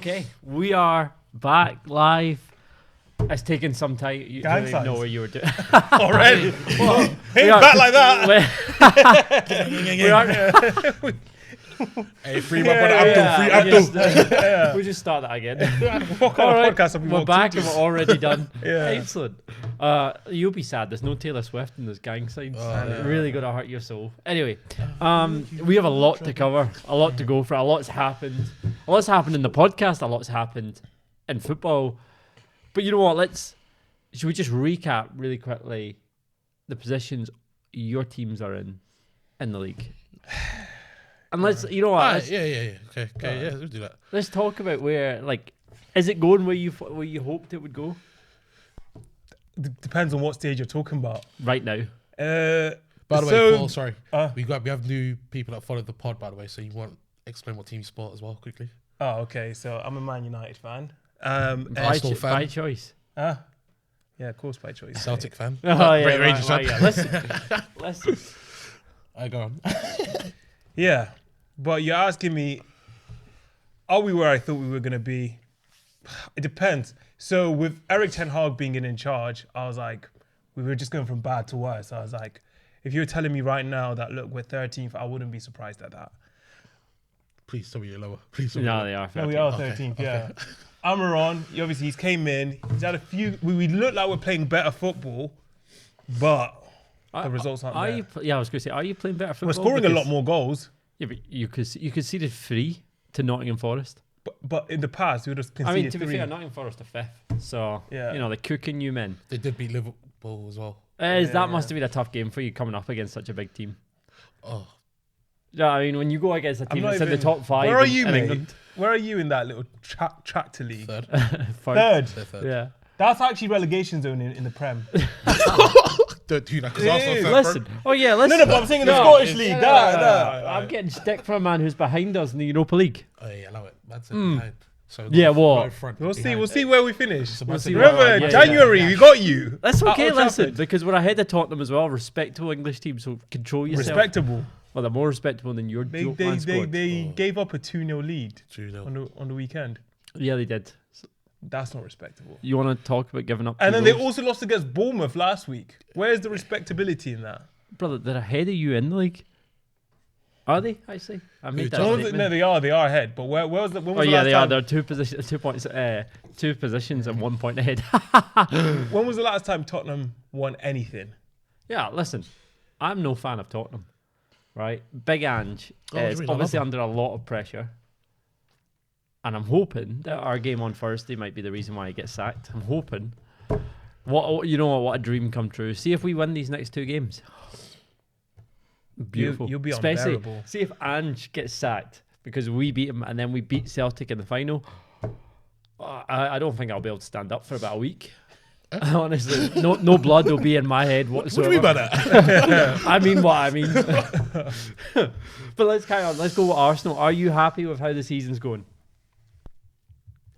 Okay, we are back live. It's taken some time. You don't even know what you were doing. Already? Well, Ain't back like that. We are. Hey, free my brother Abdul. We just start that again. What kind of podcast have we We're walked back into? and we're already done. Yeah. Excellent. You'll be sad. There's no Taylor Swift in those gang signs. yeah. Really gonna hurt your soul. Anyway, we have a lot to cover, a lot to go for. A lot's happened. A lot's happened in the podcast. A lot's happened in football. But you know what? Should we just recap really quickly the positions your teams are in the league? And you know what? Yeah. Okay, yeah, we'll do that. Let's talk about where, is it going where you hoped it would go Depends on what stage you're talking about. right now? By the way, Paul, sorry, we have new people that follow the pod. By the way, so you want to explain what team you support as well, quickly? Oh, okay. So I'm a Man United fan. Arsenal fan. By choice. Yeah, of course, by choice. Celtic fan. Oh yeah, Rangers fan. yeah. Listen. I go on. Yeah, but you're asking me, are we where I thought we were going to be? It depends. So with Eric Ten Hag being in charge, I was like, we were just going from bad to worse. I was like, if you were telling me right now that, look, we're 13th, I wouldn't be surprised at that. Please tell me you're lower. Please tell me. No, you're they are. No, we 13th. are 13th, yeah. Amaron, obviously he's came in. He's had a few, we look like we're playing better football, but the results aren't there. I was going to say, are you playing better football? We're scoring a lot more goals. Yeah, but you conceded 3 to Nottingham Forest. But in the past, we would have conceded I mean, to be 3. fair, Nottingham Forest are 5th. So, Yeah. they're cooking you men. They did beat Liverpool as well. That must have been a tough game for you coming up against such a big team. Oh, Yeah, I mean, when you go against a team that's in the top 5 Where are you, in mate? England. Where are you in that little tractor league? third. Third. They're third. Yeah. That's actually relegation zone in the Prem. Don't do that because It Arsenal is. third. Listen. Oh, yeah, listen. No, but I'm saying in the Scottish league. I'm getting stick for a man who's behind us in the Europa League. Oh yeah, allow it. Man said behind. So Yeah, not what? front, We'll see. behind. We'll see where we finish. We'll see where- where- Remember, yeah, January, we got you. That's okay, Old listen, Trafford. because we're ahead of Tottenham as well. Respectable English team, so control yourself. Respectable. Well, they're more respectable than your They joke they man they, squad. they gave up a 2-0 lead 2-0. on the weekend. Yeah, they did. That's not respectable. You want to talk about giving up? And two then they goals? also lost against Bournemouth last week. Where's the respectability in that? Brother, they're ahead of you in the league. Are they? I see. I made that No, statement. they are ahead. But where was the? When Oh was the yeah, last they are. time? They're 2 positions, 2 points, 2 positions and 1 point ahead. When was the last time Tottenham won anything? Yeah, listen, I'm no fan of Tottenham, right? Big Ange Oh, is really? I love obviously him. under a lot of pressure, and I'm hoping that our game on Thursday might be the reason why he gets sacked. I'm hoping. What a dream come true. See if we win these next 2 games. Beautiful. You'll be Especially, unbearable. see if Ange gets sacked because we beat him and then we beat Celtic in the final. I don't think I'll be able to stand up for about a week. Honestly, no blood will be in my head whatsoever. What do you mean by that? I mean what I mean. But let's carry on. Let's go with Arsenal. Are you happy with how the season's going?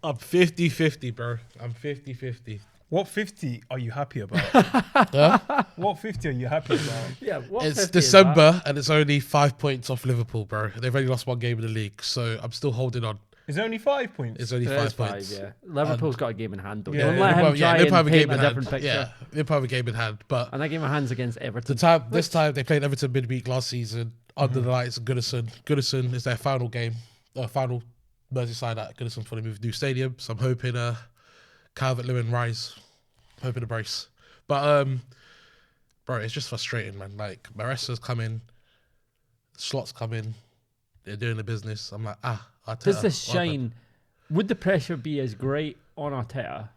I'm 50-50, bro. I'm 50-50. What 50 are you happy about? Huh? What 50 are you happy about? Yeah, what It's 50 is December and it's only 5 points off Liverpool, bro. They've only lost 1 game in the league, so I'm still holding on. Is it only 5 points? It's only that? There's 5 points. Yeah. Liverpool's got a game in hand, though. Yeah, Don't yeah. let him Liverpool- try Liverpool have and a paint game a in different hand. picture. Yeah, Liverpool have a game in hand, but And that game of hands against Everton. this time they played Everton midweek last season under the lights of Goodison. Goodison is their final game, final Merseyside at Goodison for the move new stadium. So I'm hoping Calvert-Lewin rise, hoping to brace. But bro, it's just frustrating, man. Like Maresa's coming, Slot's coming, they're doing the business. I'm like, Arteta. Does this well done. shine? Would the pressure be as great on Arteta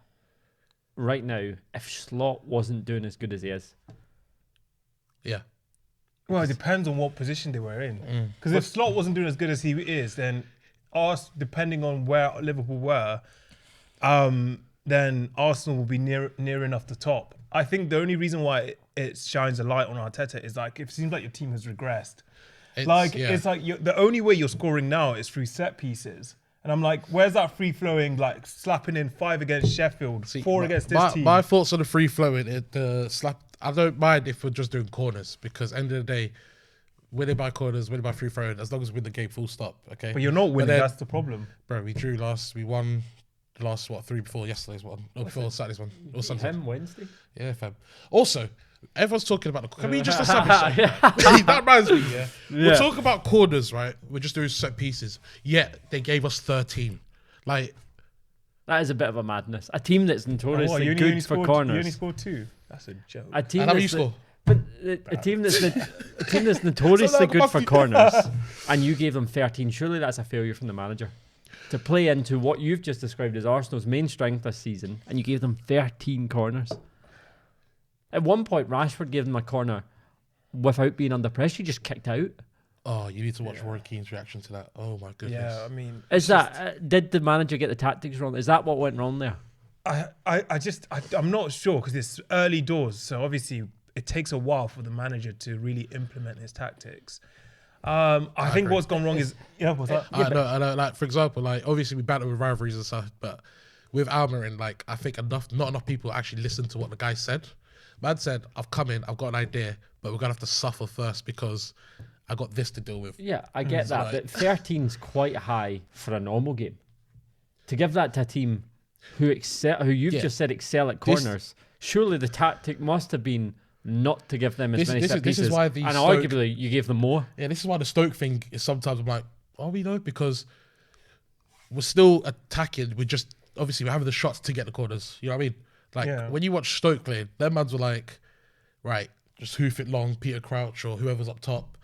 right now if Slot wasn't doing as good as he is? Yeah. Well, it depends on what position they were in. Because if Slot wasn't doing as good as he is, then us, depending on where Liverpool were, then Arsenal will be near enough the top. I think the only reason why it shines a light on Arteta is like it seems like your team has regressed. It's like the only way you're scoring now is through set pieces. And I'm like, where's that free flowing, like slapping in 5 against Sheffield, 4 against this team? My thoughts on the free flowing, slap. I don't mind if we're just doing corners because end of the day, winning by corners, winning by free throw, as long as we win the game, full stop. Okay. But you're not winning. then- That's the problem. Bro, we drew last. We won the last 3 before yesterday's one, or before Saturday's one, or Sunday's one. Him Wednesday. Yeah, fam. Also, everyone's talking about the. Can we just establish that? That reminds me. Yeah. We're talking about corners, right? We're just doing set pieces. Yet they gave us 13. Like, That is a bit of a madness. A team that's notoriously you good only for scored, corners. You only scored 2. That's a joke. A team and how many you that's score? But a team that's notoriously good for corners, and you gave them 13. Surely that's a failure from the manager to play into what you've just described as Arsenal's main strength this season, and you gave them 13 corners. At one point, Rashford gave them a corner without being under pressure. He just kicked out. Oh, you need to watch Roy Keane's reaction to that. Oh my goodness. Yeah, I mean, Is that did the manager get the tactics wrong? Is that what went wrong there? I'm not sure because it's early doors, so obviously it takes a while for the manager to really implement his tactics. I think agree. what's gone wrong is what's that? I know. Like, for example, like obviously we battle with rivalries and stuff, but with Almiron, like I think not enough people actually listened to what the guy said. Man said, "I've come in, I've got an idea, but we're gonna have to suffer first because I got this to deal with." Yeah, I get that, but 13's quite high for a normal game. To give that to a team who you've just said excel at corners, surely the tactic must have been not to give them as many set pieces. This is why the and Stoke, arguably you gave them more. Yeah, this is why the Stoke thing is sometimes I'm like, are we though? Because we're still attacking. We're just obviously we're having the shots to get the corners. You know what I mean? Like when you watch Stoke play, their mans were like, right, just hoof it long, Peter Crouch or whoever's up top.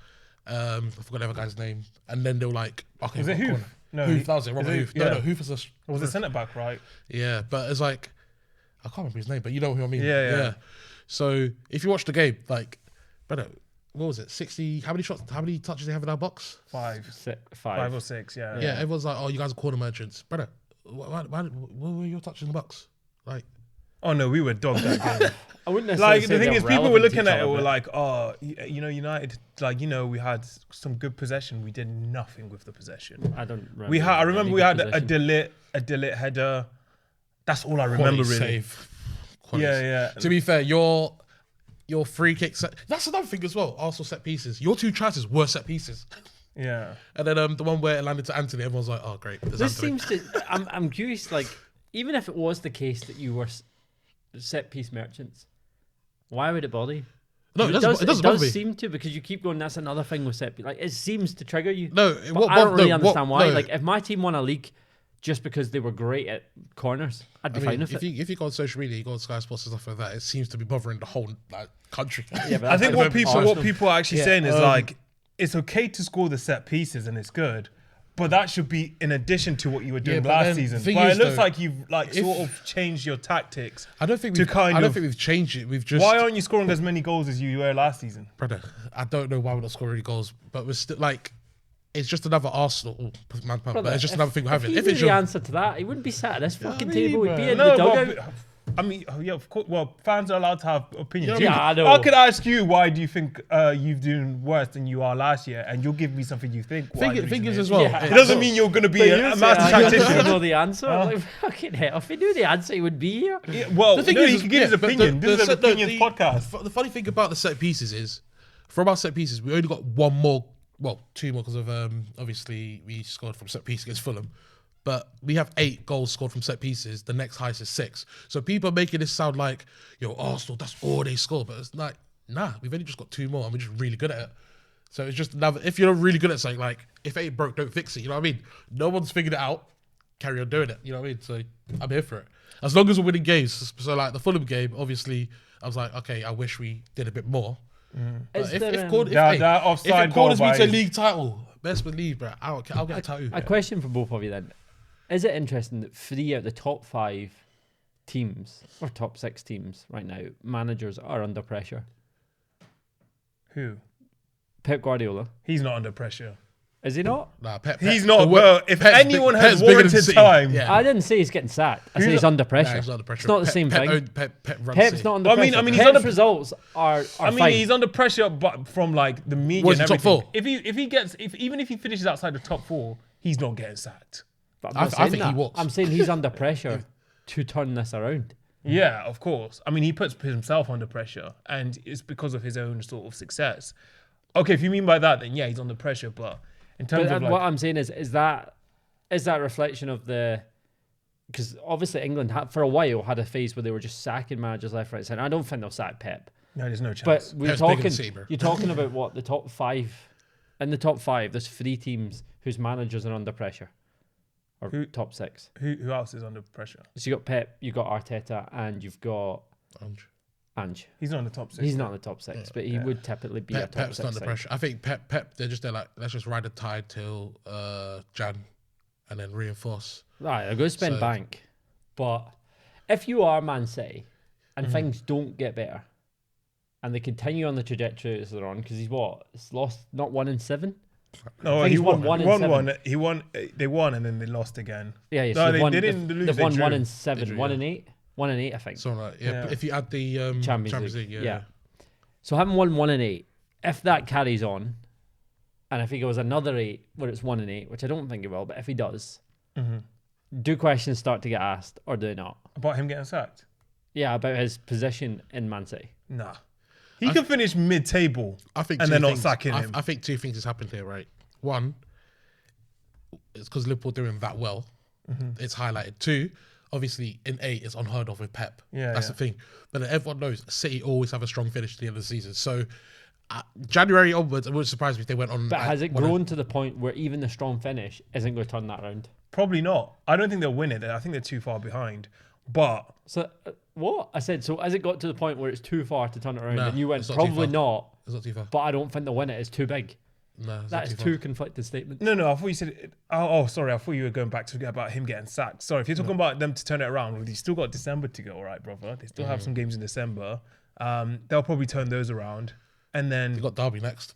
I forgot the other guy's name. And then they were like, okay, Was it what Hoof? corner? No, Hoof, that was it. Robert Hoof. Yeah. No, Hoof is a. Was the centre back right? Yeah, but it's like I can't remember his name, but you know who I mean. Yeah. So if you watch the game, like, brother, what was it? 60? How many shots? How many touches they have in our box? 5 5 or 6. Yeah. Yeah, everyone's like, "Oh, you guys are corner merchants, brother." What were your touches in the box? Like, Oh no, we were dogged that game. I wouldn't necessarily Like say the thing they're is, people were relevant to looking each at it, other, were but like, "Oh, United, like we had some good possession. We did nothing with the possession. I don't remember. I remember any we good had a possession. Delit header. That's all I remember quality really. save. Quality Yeah. To be fair, your free kick set. That's another thing as well. Arsenal set pieces. Your 2 chances were set pieces. Yeah. And then the one where it landed to Anthony, everyone's like, "Oh, great." there's This Anthony. seems to. I'm curious. Like, even if it was the case that you were set piece merchants, why would it bother you? No, it doesn't bother me. seem to, because you keep going. That's another thing with set piece. Like, it seems to trigger you. No, But I don't really understand why. Like, if my team won a league just because they were great at corners, I'd be fine with if it. you go on social media, you go on Sky Sports and stuff like that, it seems to be bothering the whole country. Yeah, but I think what Arsenal. people are actually saying is like, it's okay to score the set pieces and it's good, but that should be in addition to what you were doing but last then season. the thing But is, it looks though, like you've sort of changed your tactics. I don't think to we've, kind I don't of- think we've changed it. We've just Why aren't you scoring as many goals as you were last season? brother. I don't know why we're not scoring any goals, but we're still like, it's just another Arsenal. But it's just another thing we're having. If If he it's knew the your, answer to that, he wouldn't be sat at this fucking I mean, table. He'd be bro. in No, the dugout. but I mean, yeah, of course. Well, fans are allowed to have opinions. Yeah, I know. I could ask you, why do you think you've doing worse than you are last year, and you'll give me something you think. why the thing reason is is. as well. Yeah. It doesn't mean you're going to be But a you say, master he doesn't tactician. know the answer. Like, fucking hell. If he knew the answer, he would be here. Yeah, well, The thing no, is, he can give his but opinion. This is an the- opinions podcast. The funny thing about the set pieces is, from our set pieces, we only got one more, well, 2 more because of obviously we scored from set piece against Fulham, but we have 8 goals scored from set pieces. The next highest is 6. So people are making this sound like, yo, Arsenal, that's all they score, but it's like, nah, we've only just got 2 more and we're just really good at it. So it's just another. If you're really good at something, like if it ain't broke, don't fix it. You know what I mean? No one's figured it out. Carry on doing it. You know what I mean? So I'm here for it. As long as we're winning games. So like the Fulham game, obviously, I was like, okay, I wish we did a bit more. But Is if there, if that offside it corners goal me to a by- league title, best believe, bro, I'll get a tattoo. a question for both of you then. Is it interesting that 3 out of the top 5 teams, or top 6 teams right now, managers are under pressure? Who? Pep Guardiola. He's not under pressure. Is he not? Nah, Pep, He's Pep- not. the way- Well, if Pep's anyone big- has Pep's bigger than warranted City. time, Yeah. I didn't say he's getting sacked. I said he's under pressure. Nah, he's under pressure. It's not the Pep- same Pep thing. owned- Pep runs Pep's City. not under I mean- pressure. I mean, he's Pep's under- results are I mean, fine. he's under pressure, but from like the media. Was and he top everything. 4? Even if he finishes outside the top 4, he's not getting sacked. But I'm I not saying think that. he walks. I'm saying he's under pressure to turn this around. Yeah, of course. I mean, he puts himself under pressure, and it's because of his own sort of success. Okay, if you mean by that, then yeah, he's under pressure. But in terms But of like, what I'm saying is that a reflection of the, because obviously England for a while had a phase where they were just sacking managers left, right, centre. I don't think they'll sack Pep. no, there's no But chance. we're Pep's big in talking, the sea, bro. you're talking about what, the top five? In the top five, there's 3 teams whose managers are under pressure. Or top 6. Who else is under pressure? So you got Pep, you got Arteta, and you've got Ange. He's not in the top 6. He's not in the top 6, but he would typically be a top Pep's 6 not under side. pressure. I think Pep, they're just there like, let's just ride the tide till Jan, and then reinforce. Right, they're going to spend So- bank. But if you are Man City and things don't get better and they continue on the trajectory that they're on, because he's lost not 1 in 7? No, I think he he's won won. one He in won 7. one. He won. They won and then they lost again. Yeah, yeah. No, So they didn't lose, They've they won 1 drew. in 7, They drew, 1 yeah. in 8. 1 in 8, I think. So like, yeah, Yeah. if you add the Champions League. yeah. So having won 1 in 8, if that carries on, and if he goes another 8 where it's 1 in 8, which I don't think he will, but if he does, do questions start to get asked or do they not? About him getting sacked? Yeah, about his position in Man City. Nah. He can finish mid-table. I think and two they're not things- sacking him. I think 2 things has happened here, right? One, it's because Liverpool doing that well. It's highlighted. 2, obviously in 8, it's unheard of with Pep. Yeah, That's yeah. the thing. But then everyone knows City always have a strong finish to the end of the season. So January onwards, it wouldn't surprise me if they went on. But has it one of- grown to the point where even the strong finish isn't going to turn that around? Probably not. I don't think they'll win it. I think they're too far behind. But So what I said? So has it got to the point where it's too far to turn it around? No, And you went it's not too probably far. not, It's not too far. but I don't think they'll win it. It's too big. No, it's That not is too far. 2 conflicted statements. no, I thought you said. Sorry. I thought you were going back to about him getting sacked. Sorry, if you're talking about them to turn it around, well, you still got December to go, all right, brother. They still have some games in December. They'll probably turn those around, and They then got Derby next.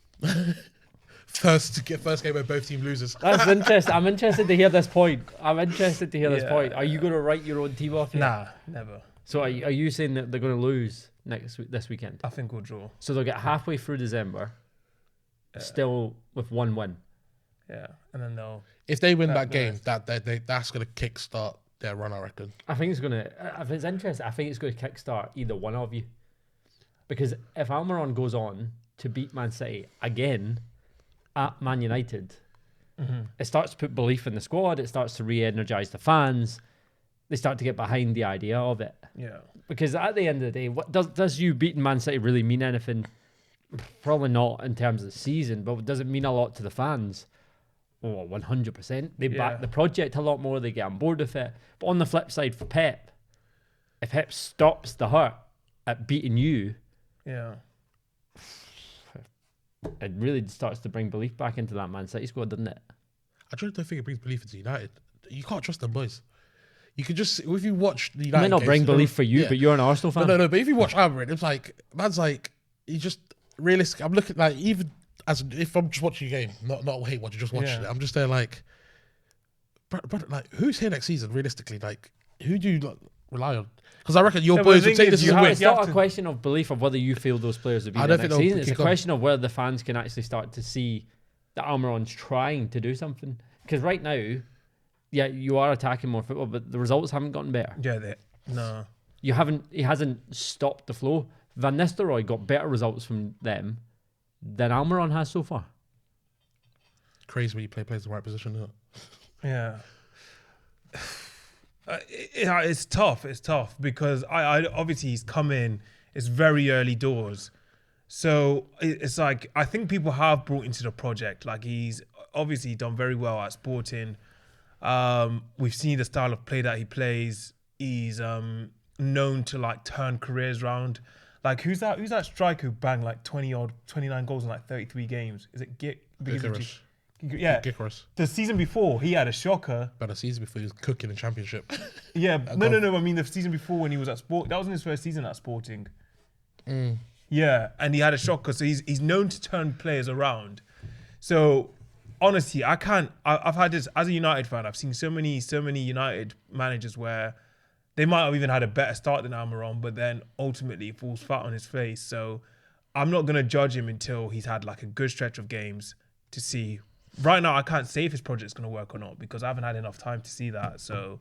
first game where both team loses. That's interesting. I'm interested to hear this point. This Yeah. point. Are you going to write your own team off? Here? nah, never. So are you saying that they're going to lose this weekend? I think we'll draw. So they'll get halfway through December, still with 1 win. Yeah, and then they'll. If they win That that game, that's going to kickstart their run, I reckon. I think it's going to. If it's interesting, I think it's going to kickstart either one of you. Because if Almiron goes on to beat Man City again at Man United, it starts to put belief in the squad. It starts to re-energize the fans. They start to get behind the idea of it. Yeah. Because at the end of the day, what does you beating Man City really mean anything? Probably not in terms of the season, but does it mean a lot to the fans? Oh, 100%. They Yeah. back the project a lot more. They get on board with it. But on the flip side, for Pep, if Pep stops the hurt at beating you, Yeah. it really starts to bring belief back into that Man City squad, doesn't it? I just don't think it brings belief into United. You can't trust them boys. You could just, if you watch the It United may not games, bring belief for you, yeah. but you're an Arsenal fan. No, but if you watch Almiron, it's like, man's like, he just, realistic. I'm looking like, even as, if I'm just watching a game, not hate watching, just watching Yeah. it, I'm just there like, brother, like, who's here next season, realistically? Like, who do you like, rely on? Because I reckon your No, but boys the would thing take is this you as a have- win. It's you not a to- question of belief of whether you feel those players will be I there don't think next they'll season. It's a kick on. question of whether the fans can actually start to see that Almiron's trying to do something. Because right now, yeah, you are attacking more football, but the results haven't gotten better. Yeah. No. He hasn't stopped the flow. Van Nistelrooy got better results from them than Almiron has so far. Crazy when you play players in the right position. Isn't it? Yeah. It's tough. It's tough because I obviously he's come in. It's very early doors, so it's like I think people have brought into the project. Like he's obviously done very well at Sporting. We've seen the style of play that he plays. He's known to like turn careers around. Like who's that striker who banged like 29 goals in like 33 games? Is it Gyökeres. Yeah. Gyökeres. The season before he had a shocker. But the season before he was cooking in Championship. Yeah, no. I mean, the season before when he was at Sport, that wasn't his first season at Sporting. Yeah, and he had a shocker. So he's known to turn players around. So honestly, I've had this as a United fan. I've seen so many United managers where they might have even had a better start than Almiron, but then ultimately it falls flat on his face. So I'm not gonna judge him until he's had like a good stretch of games to see. Right now, I can't say if his project's gonna work or not because I haven't had enough time to see that. So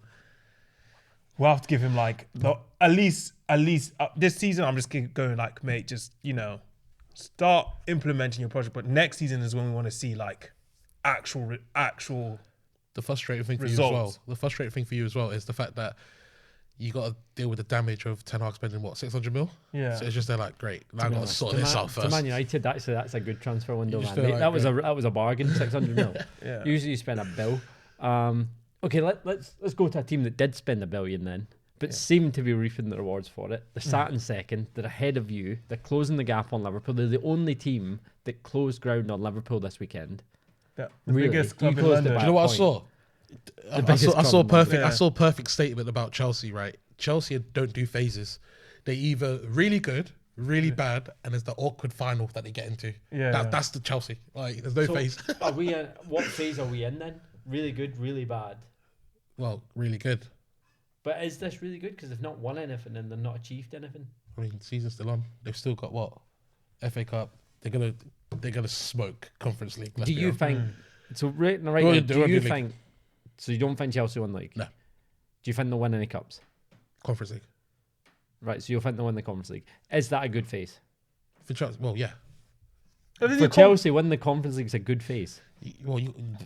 we'll have to give him like at least this season. I'm just going like, mate, just start implementing your project. But next season is when we want to see like actual. The frustrating thing for you as Results. well. The frustrating thing for you as well is the fact that you got to deal with the damage of Ten Hag spending what 600 mil. Yeah. So it's just they're like, great, now I got to sort this out To first. Man United, actually, that's a good transfer window, You just man. feel like, That was a bargain, 600 mil. Yeah. Usually you spend a bill. Okay, let's go to a team that did spend $1 billion then, but seemed to be reaping the rewards for it. They're sat in second. They're ahead of you. They're closing the gap on Liverpool. They're the only team that closed ground on Liverpool this weekend. The Really? biggest You club in closed it London. by Do you know what I point. saw? I biggest saw club in perfect. London. I saw a perfect statement about Chelsea. Right, Chelsea don't do phases. They either really good, really bad, and there's the awkward final that they get into. Yeah. That's the Chelsea. Like, there's no So phase. are we? What phase are we in then? Really good, really bad. Well, really good. But is this really good? Because they've not won anything and they've not achieved anything. I mean, season's still on. They've still got what? FA Cup. They're gonna smoke Conference League. let's Do be you honest. think? So right now, Well, do they're you in the think? So you don't think Chelsea win the league? No. Do you think they'll win any cups? Conference League Right. So you'll think they'll win the Conference League. Is that a good phase for Chelsea? Well, yeah. for Chelsea? Win the Conference League is a good phase. Well,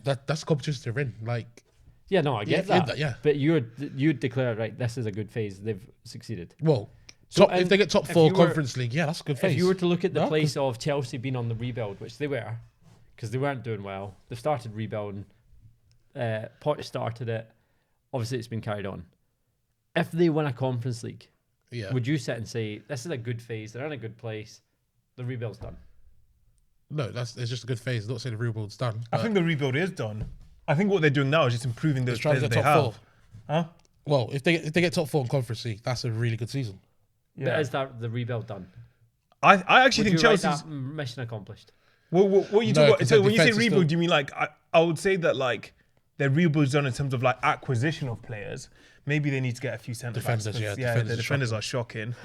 that's the competition they're in. Like, Yeah. No, I get Yeah, that. yeah. But you'd declare right. This is a good phase. They've succeeded. well, So, if they get top if 4 you were- Conference League, yeah, that's a good phase. If you were to look at the No, place of Chelsea being on the rebuild, which they were, because they weren't doing well, they've started rebuilding. Poch started it. Obviously, it's been carried on. If they win a Conference League, yeah. would you sit and say this is a good phase? They're in a good place. The rebuild's done. No, it's just a good phase. Not saying the rebuild's done. I think the rebuild is done. I think what they're doing now is just improving those trying to players get they top have. 4. Huh? Well, if they get top 4 in Conference League, that's a really good season. But is that the rebuild done? I actually Would think you write Chelsea's. that mission accomplished? What you No, talk about? 'cause So their when you say defense is rebuild, still- do you mean like I would say that like their rebuild's done in terms of like acquisition of players. Maybe they need to get a few centre backs. Defenders, yeah, Yeah, defenders the are defenders are shocking.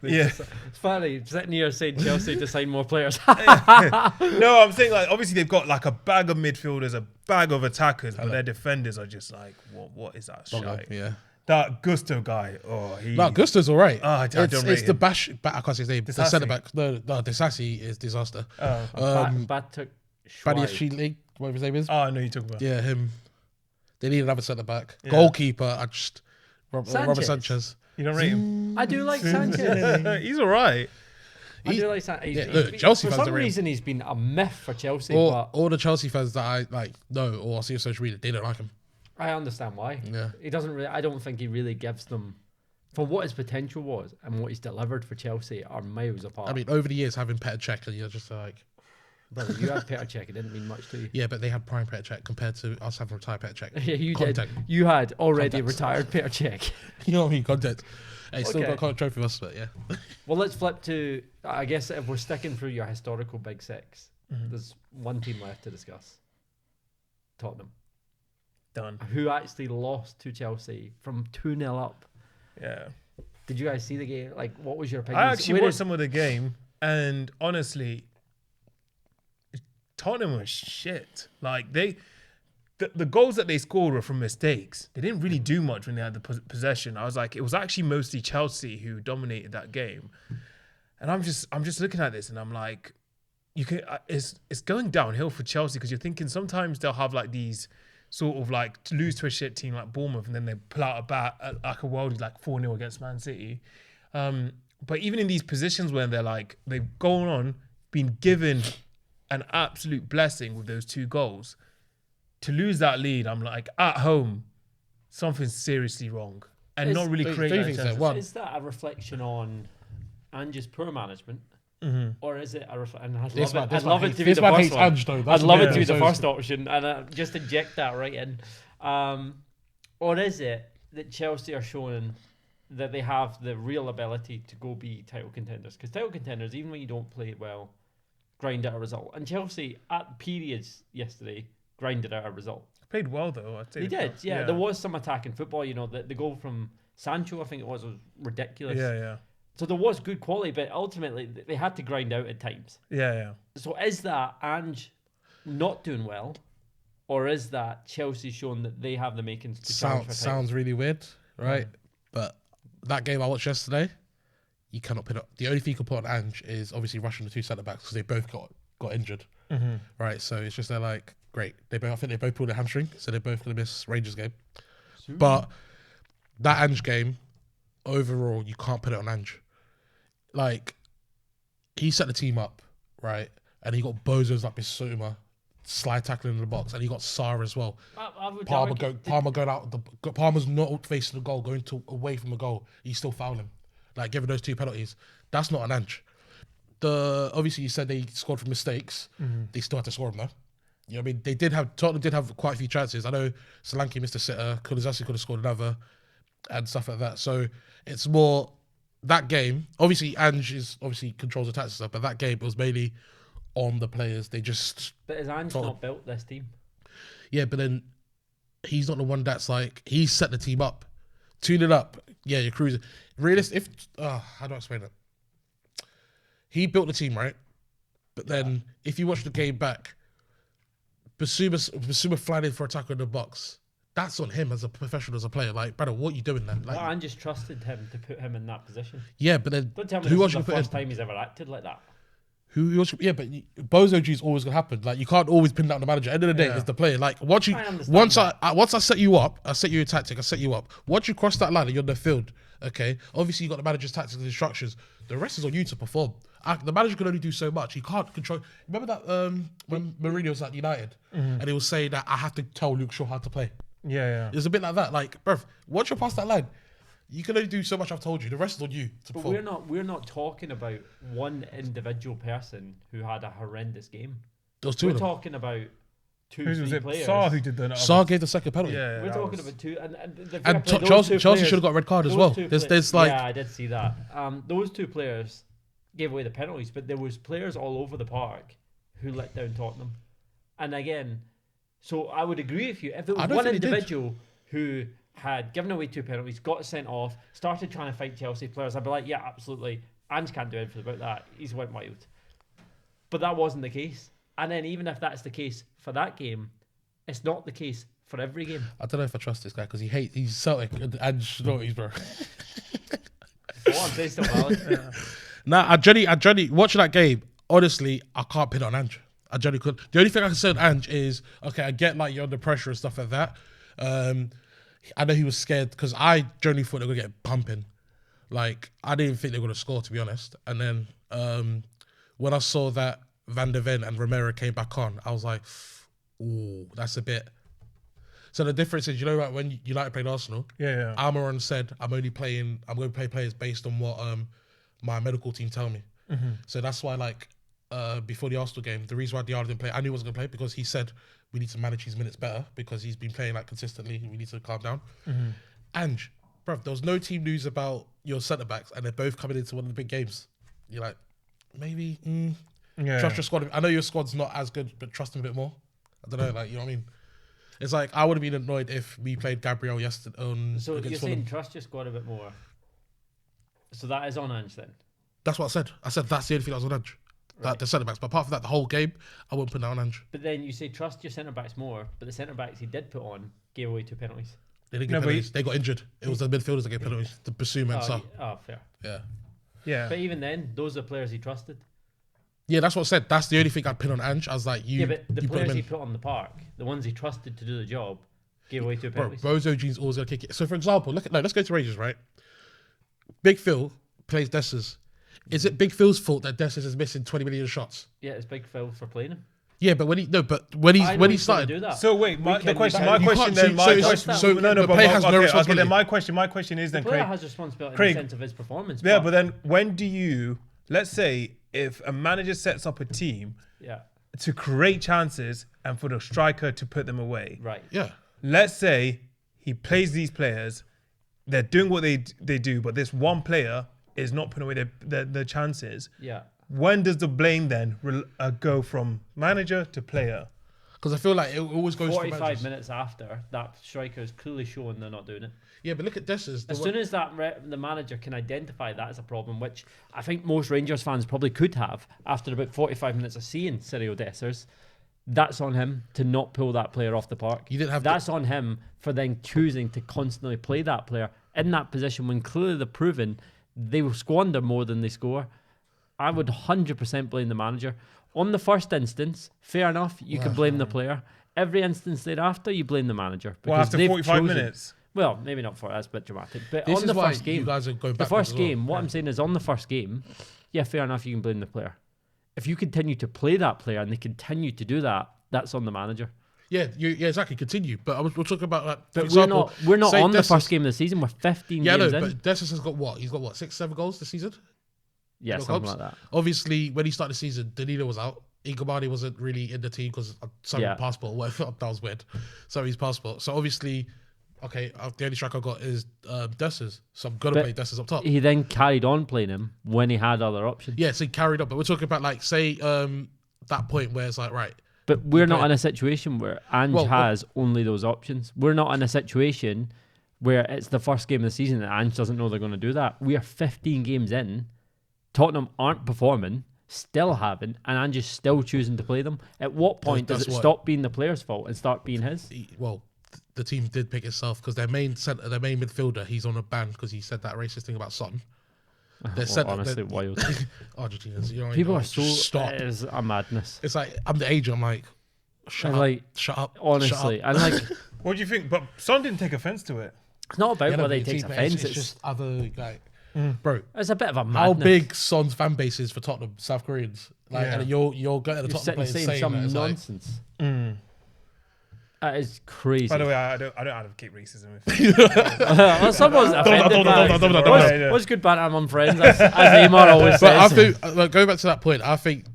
yeah. It's funny sitting here saying Chelsea to sign more players. No, I'm saying like obviously they've got like a bag of midfielders, a bag of attackers, but their defenders are just like what is that shite? Yeah. That Gusto guy, oh he. No, Gusto's all right. Oh, I don't rate it's the him. I can't say his name. The Disasi. centre back. No, Disasi is disaster. Oh, Batuk Badia Shwai. Sheatley, whatever his name is. oh, I know you're talking about. Yeah, him. They need another centre back. Yeah. Goalkeeper, Robert Sanchez. Sanchez. You don't rate him. I do like Sanchez. He's all right. I do like Sanchez. Yeah, look, Chelsea for fans some are in. reason he's been a myth for Chelsea, All but the Chelsea fans that I like know or see on social media, they don't like him. I understand why. Yeah. He doesn't really. I don't think he really gives them for what his potential was and what he's delivered for Chelsea are miles apart. I mean, over the years having Petr Cech, and you're just like, brother, you had Petr Cech. It didn't mean much to you. yeah, but they had prime Petr Cech compared to us having retired Petr Cech. Yeah, you Content. did. You had already Context. retired Petr Cech. You know what I mean? Content. Hey, still Okay. got a trophy with us, but yeah. Well, let's flip to. I guess if we're sticking through your historical big six, Mm-hmm. there's one team left to discuss. Tottenham, Done. who actually lost to Chelsea from 2-0 up. Yeah. Did you guys see the game? Like, what was your opinion? I actually watched some of the game, and honestly, Tottenham was shit. Like the goals that they scored were from mistakes. They didn't really do much when they had the possession. I was like, it was actually mostly Chelsea who dominated that game. And I'm just looking at this, and I'm like, it's going downhill for Chelsea because you're thinking sometimes they'll have like these sort of like to lose to a shit team like Bournemouth, and then they pull out a bat like a worldie like 4-0 against Man City. But even in these positions where they've gone on, been given an absolute blessing with those 2 goals, to lose that lead, I'm like, at home, something's seriously wrong. And Is- not really do creating you think so? chances. One. Is that a reflection on Ange's poor management? Mm-hmm. Or is it a reflection? And This man- I'd this love man it to hates- be this the man first hates one. Ange, though. I'd That's love what it to be it the is. first option and just inject that right in. Or is it that Chelsea are showing that they have the real ability to go be title contenders? Because title contenders, even when you don't play it well, grind out a result. And Chelsea, at periods yesterday, grinded out a result. Played well though. I'd say They did, yeah. There was some attacking football. You know, the goal from Sancho, I think it was ridiculous. Yeah. So there was good quality, but ultimately they had to grind out at times. Yeah. So is that Ange not doing well, or is that Chelsea showing that they have the makings to challenge for title? Sounds really weird, right? But that game I watched yesterday, you cannot put it. The only thing you can put on Ange is obviously rushing the two centre backs because they both got injured, right? So it's just they're like great. I think they both pulled a hamstring, so they're both gonna miss Rangers game. But that Ange game, overall, you can't put it on Ange. Like, he set the team up, right? And he got bozos like Bissouma, slide tackling in the box, and he got Sarr as well. Palmer's not facing the goal, going away from the goal. He's still fouling, like giving those two penalties. That's not an Ange. Obviously you said they scored from mistakes. They still had to score them though. You know what I mean? Tottenham did have quite a few chances. I know Solanke missed a sitter. Kulusevski could have scored another, and stuff like that. So it's more that game. Obviously, Ange controls the tactics and stuff, but that game was mainly on the players. They just. But has Ange not built this team? Yeah, but then he's not the one that's like he's set the team up, tune it up. Yeah, you're cruising. Realistic. How do I explain it? He built the team, right? But then if you watch the game back, Bissouma flying in for a tackle in the box. That's on him as a professional, as a player. Like, brother, what are you doing then? Like, well, Ange just trusted him to put him in that position. Yeah, but then don't tell me this is the first time he's ever acted like that. Yeah, but Bozo G is always gonna happen. Like, you can't always pin down the manager. End of the day, it's the player. Like, once I set you up, I set you a tactic. I set you up. Once you cross that line and you're in the field, okay. Obviously, you got the manager's tactics and instructions. The rest is on you to perform. The manager can only do so much. He can't control. Remember that when Mourinho was at United and he was saying that I have to tell Luke Shaw how to play. Yeah. It's a bit like that. Like, bruv, once you're past that line, you can only do so much. I've told you. The rest is on you to perform. But we're not talking about one individual person who had a horrendous game. Those two. We're talking about two players. Sarr who did that. Sarr gave the second penalty. Yeah, we're talking about two, and Chelsea should have got a red card as well. There's like I did see that. Those two players gave away the penalties, but there was players all over the park who let down Tottenham. And again, so I would agree with you. If it was one individual who had given away two penalties, got sent off, started trying to fight Chelsea players, I'd be like, yeah, absolutely. Ange can't do anything about that. He's went wild. But that wasn't the case. And then even if that's the case for that game, it's not the case for every game. I don't know if I trust this guy because he's Celtic and Ange knows, bro. What I'm saying still valid. Nah, I genuinely watching that game. Honestly, I can't pin it on Ange. I genuinely could. The only thing I can say on Ange is, okay, I get like you're under pressure and stuff like that. I know he was scared because I genuinely thought they were gonna get pumping. Like, I didn't even think they were gonna score, to be honest. And then when I saw that Van der Ven and Romero came back on, I was like, ooh, that's a bit. So the difference is, you know, like when United played Arsenal, Almiron said, I'm going to play players based on what my medical team tell me. So that's why, like, before the Arsenal game, the reason why Diarra didn't play, I knew he wasn't going to play because he said we need to manage his minutes better because he's been playing like consistently. We need to calm down. Ange, bruv, there was no team news about your centre backs, and they're both coming into one of the big games. You're like, maybe trust your squad. I know your squad's not as good, but trust them a bit more. I don't know, like, you know what I mean? It's like I would have been annoyed if we played Gabriel yesterday. So you're saying trust your squad a bit more. So that is on Ange then. That's what I said. I said that's the only thing that was on Ange. Right. The centre backs. But apart from that, the whole game, I wouldn't put that on Ange. But then you say trust your centre backs more, but the centre backs he did put on gave away two penalties. They didn't get penalties. They got injured. It was the midfielders that gave penalties. The Bissouma and Sarr. Oh, fair. Yeah. But even then, those are the players he trusted. Yeah, that's what I said. That's the only thing I'd pin on Ange. I was like, but the players he put on the park, the ones he trusted to do the job, gave away two penalties. Bozo Jean's always gonna kick it. So for example, let's go to Rangers, right? Big Phil plays Dessers. Is it Big Phil's fault that Dessers is missing 20 million shots? Yeah, it's Big Phil for playing him. Yeah, but when he started. Do that. So wait, my question is then, the player has responsibility in the sense of his performance. Yeah, but then when do you? Let's say if a manager sets up a team, to create chances and for the striker to put them away, right? Yeah. Let's say he plays these players, they're doing what they do, but this one player is not putting away their chances. Yeah. When does the blame then go from manager to player? Because I feel like it always goes 45 minutes after that striker is clearly showing they're not doing it. Yeah, but look at Dessers. As soon as the manager can identify that as a problem, which I think most Rangers fans probably could have after about 45 minutes of seeing Cyril Dessers, that's on him to not pull that player off the park. That's on him for then choosing to constantly play that player in that position when clearly they've proven they will squander more than they score. I would 100% blame the manager. On the first instance, fair enough, you can blame the player. Every instance thereafter, you blame the manager. Well, because after they've 45 chosen- minutes. Well, maybe not for that's a bit dramatic. But This on is the why first game, you guys are going the back. first game, what I'm saying is on the first game, yeah, fair enough, you can blame the player. If you continue to play that player and they continue to do that, that's on the manager. Yeah, exactly. Continue, but we're talking about like. But for example, we're not say on the Dessus- first game of the season. We're 15 Yeah, no, games in. but Dessus has got what? He's got what? 6-7 goals this season. Yeah, No something clubs. like that. Obviously, when he started the season, Danilo was out. Ingomani wasn't really in the team because sorry, Yeah. passport. Whatever, that was weird. Sorry, his passport. So obviously, okay, the only strike I got is Dessus. So I'm gonna But play Dessus up top. He then carried on playing him when he had other options. Yeah, so he carried up. But we're talking about like say that point where it's like right. But we're not play- in a situation where Ange Well, has only those options. We're not in a situation where it's the first game of the season and Ange doesn't know they're going to do that. We are 15 games in. Tottenham aren't performing, still haven't, and Ange is still choosing to play them. At what point does That's it what- stop being the player's fault and start being his? Well, the team did pick itself because their main center, their main midfielder, he's on a ban because he said that racist thing about Son. Their Well, centre- honestly, their- wild. Argentinians, you know, People like, are so... stop. It is a madness. It's like I'm the agent. I'm like, shut And up, like, shut up. honestly, shut up. and like, What do you think? But Son didn't take offense to it. it's not about Yeah, no, whether he but takes it's- offence. It's It's, just other like, bro. it's a bit of a madness. How big Son's fan base is for Tottenham, South Koreans? Like, Yeah. and you're going to the You're Tottenham sitting players saying saying some that. It's like, nonsense. That is crazy. By the way, I don't advocate racism. Well, someone's offended by it. don't. What's good about I'm on friends, as Neymar always but I says. think, like, going back to that point, I think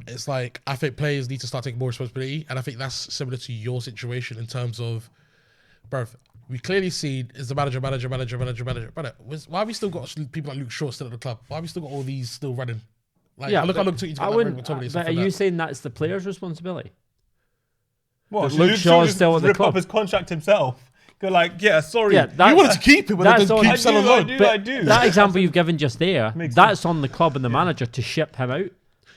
it's like I think players need to start taking more responsibility, and I think that's similar to your situation in terms of, bro. We clearly see is the manager. Brother, why have we still got people like Luke Shaw still at the club? Why have we still got all these still running? Like, Yeah, I but look to you to I get wouldn't. that McTominay But stuff are for you that. saying that's the player's responsibility? What? But Luke Shaw is just still at the rip club. up his contract himself. Go like, yeah, sorry. Yeah, You wanted to keep him, but that's then on- keep I selling do, loan. I do. That example you've given just there, Makes that's on the club and the manager to ship him out.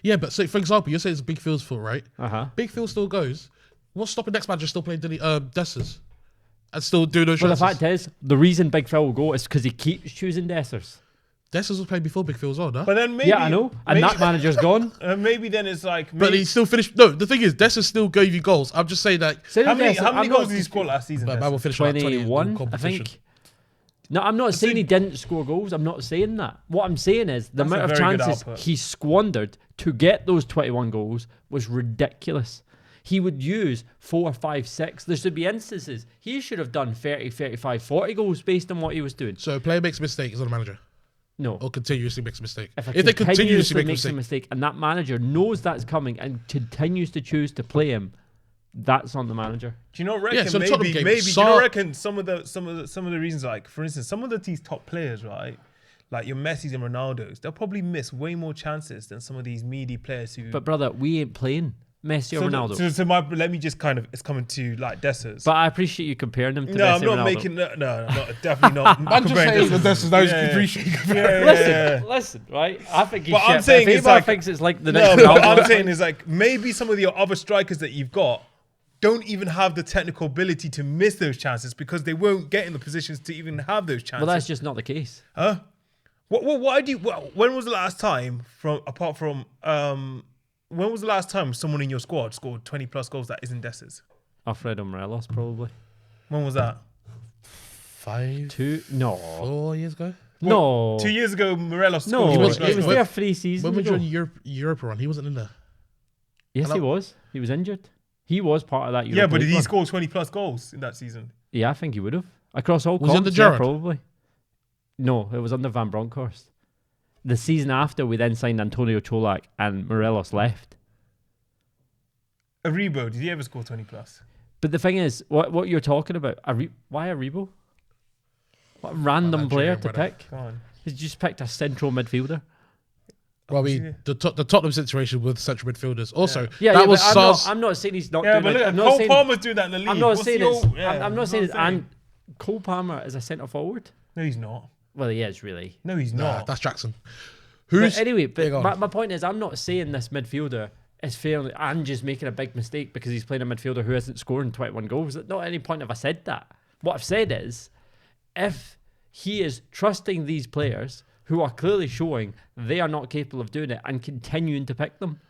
Yeah, but so for example, you're saying it's Big Phil's fault, right? Big Phil still goes. What's stopping next manager still playing Dessers and still doing those But the chances? fact is, the reason Big Phil will go is because he keeps choosing Dessers. Dessers was playing before Big Phil's on, huh? But then maybe, Yeah, I know. And that manager's gone. maybe then it's like, But maybe, he still finished. No, the thing is, Dessers still gave you goals. I'm just saying that. Say how many, Dessers- how many I'm goals not did he score last season? But Dessers? man will finish like 20 in 21, I competition. think. No, I'm not saying he didn't score goals. I'm not saying that. What I'm saying is the That's a amount of very good chances output. he squandered to get those 21 goals was ridiculous. He would use 4, 5, 6. There should be instances. He should have done 30, 35, 40 goals based on what he was doing. So a player makes a mistake, is on the manager, No. or continuously makes a mistake. If If they continuously make a makes a mistake, mistake and that manager knows that's coming and continues to choose to play him, that's on the manager. Do you not reckon so the Tottenham maybe game, do you Saar- not reckon some of the reasons, like for instance, some of these top players, right? Like your Messis and Ronaldos, they'll probably miss way more chances than some of these meaty players who. But brother, we ain't playing Messi or Ronaldo. So let me just kind of, it's coming to like Dessers. But I appreciate you comparing them to No, Messi I'm not and Ronaldo. making definitely not. I'm just comparing saying that Dessers. Dessers knows Yeah, yeah. appreciate. Listen, right? I think he's But shit. I'm saying if it's Izar like- thinks it's like the No, next but what Ronaldo. I'm saying is like maybe some of your other strikers that you've got don't even have the technical ability to miss those chances because they won't get in the positions to even have those chances. Well, that's just not the case. Huh? Why do you? When was the last time when was the last time someone in your squad scored 20 plus goals that isn't Dessers? Alfredo Morelos, probably. When was that? 4 years ago. No. 2 years ago, Morelos No, scored. he 20 was, plus goals. there 3 seasons When we ago. joined Europa run, he wasn't in there. Yes, he Hello? was. He was injured. He was part of that Europa Yeah, but did League he run. score 20 plus goals in that season? Yeah, I think he would have. Across all Was he under comps, yeah, Gerrard? probably. No, it was under Van Bronckhorst. The season after, we then signed Antonio Cholak and Morelos left. Aribo, did he ever score 20 plus? But the thing is, what you're talking about, why Aribo? What a random Nigerian player to brother. pick. Come on. He just picked a central midfielder. Well, I mean, the Tottenham situation with central midfielders. Also, Yeah, that yeah, was but SARS. I'm not saying he's not Yeah, doing but it. look, I'm not Cole saying, Palmer's doing that in the league. I'm not What's saying your- it's. yeah, I'm not that's saying what it's. I'm And Cole Palmer is a centre forward. No, he's not. Well, he is really. No, he's Nah, not. that's Jackson. But Who's anyway, Yeah, but go on. my point is, I'm not saying this midfielder is fairly and just making a big mistake because he's playing a midfielder who isn't scoring 21 goals. Not at any point have I said that. What I've said is, if he is trusting these players who are clearly showing they are not capable of doing it and continuing to pick them.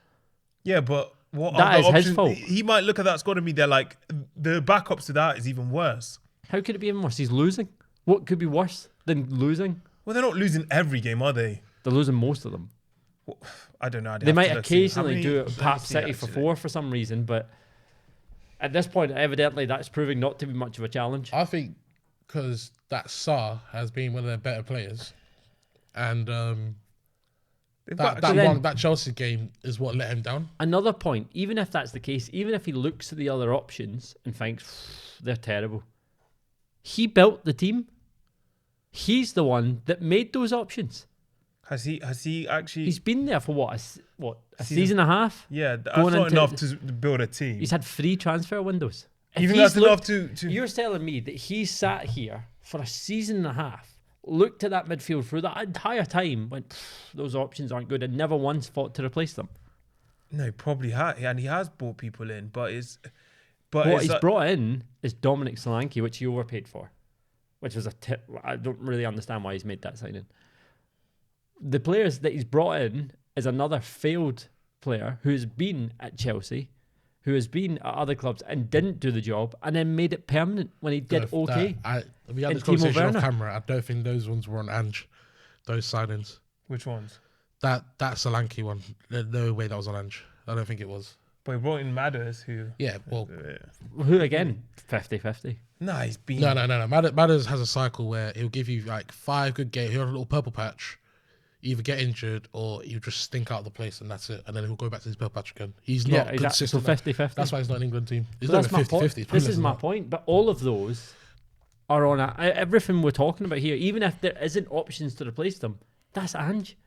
Yeah, but what That are is the his options? fault. He might look at that squad and be there like the backups to that is even worse. How could it be even worse? He's losing. What could be worse than losing? Well, they're not losing every game, are they? They're losing most of them. I don't know. They might occasionally do it past City for 4 for some reason, but at this point, evidently, that's proving not to be much of a challenge. I think because that Sarr has been one of their better players, and that Chelsea game is what let him down. Another point, even if that's the case, even if he looks at the other options and thinks they're terrible, he built the team. He's the one that made those options. Has he actually? He's been there for a season and a half? Yeah, that's going not into- enough to build a team. He's had 3 transfer windows. If Even he's that's enough looked- to. You're telling me that he sat here for a season and a half, looked at that midfield through that entire time, went, those options aren't good, and never once fought to replace them. No, probably has, and he has brought people in, but What it's he's like- brought in is Dominic Solanke, which he overpaid for, which was a tip. I don't really understand why he's made that signing. The players that he's brought in is another failed player who's been at Chelsea, who has been at other clubs and didn't do the job, and then made it permanent when he did okay. We had And this Timo conversation Werner. off camera. I don't think those ones were on Ange. Those signings. Which ones? That Solanke one. There's no way that was on Ange. I don't think it was. But he brought in Madders, who. Yeah, well, Who again? 50-50. Nah, he's been. no. Madders has a cycle where he'll give you like 5 good games. He'll have a little purple patch, either get injured or you just stink out of the place, and that's it. And then he'll go back to his purple patch again. He's not exactly. So consistent. 50-50. That's why he's not an England team. He's But not that's even my point. 50-50. This is my point. But all of those are on everything we're talking about here. Even if there isn't options to replace them, that's Ange.